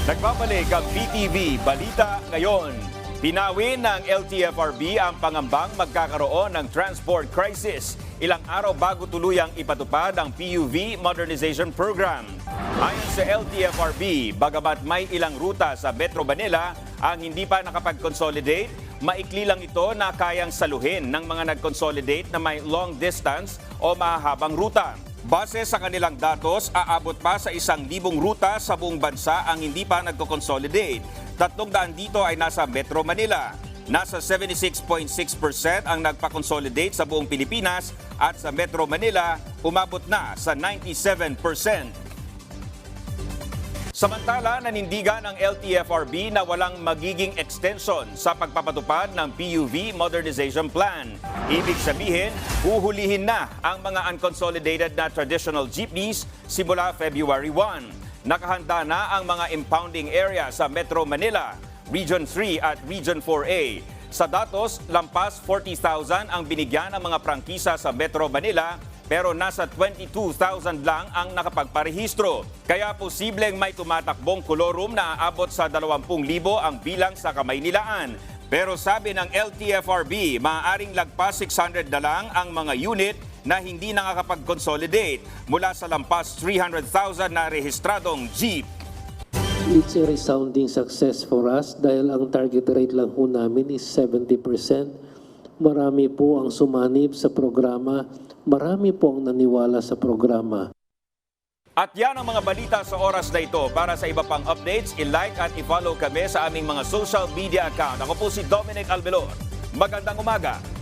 Nagbabalik ang PTV Balita Ngayon. Pinawin ng LTFRB ang pangambang magkakaroon ng transport crisis ilang araw bago tuluyang ipatupad ang PUV Modernization Program. Ayon sa LTFRB, bagamat may ilang ruta sa Metro Manila ang hindi pa nakapag-consolidate, maikli lang ito na kayang saluhin ng mga nag-consolidate na may long distance o mahahabang ruta. Base sa kanilang datos, aabot pa sa 1,000 ruta sa buong bansa ang hindi pa nagko-consolidate. 300 dito ay nasa Metro Manila. Nasa 76.6% ang nagpa-consolidate sa buong Pilipinas at sa Metro Manila, umabot na sa 97%. Samantala, nanindigan ng LTFRB na walang magiging extension sa pagpapatupad ng PUV Modernization Plan. Ibig sabihin, huhulihin na ang mga unconsolidated na traditional jeepneys simula February 1. Nakahanda na ang mga impounding area sa Metro Manila, Region 3 at Region 4A. Sa datos, lampas 40,000 ang binigyan ng mga prangkisa sa Metro Manila, pero nasa 22,000 lang ang nakapagparehistro. Kaya posibleng may tumatakbong kolorum na aabot sa 20,000 ang bilang sa Kamaynilaan. Pero sabi ng LTFRB, maaaring lagpas 600 na lang ang mga unit na hindi nakakapag-consolidate mula sa lampas 300,000 na rehistradong jeep. It's a resounding success for us dahil ang target rate lang po namin is 70%. Marami po ang sumanib sa programa, marami po ang naniwala sa programa. At yan ang mga balita sa oras na ito. Para sa iba pang updates, i-like at i-follow kami sa aming mga social media account. Ako po si Dominic Albelor. Magandang umaga.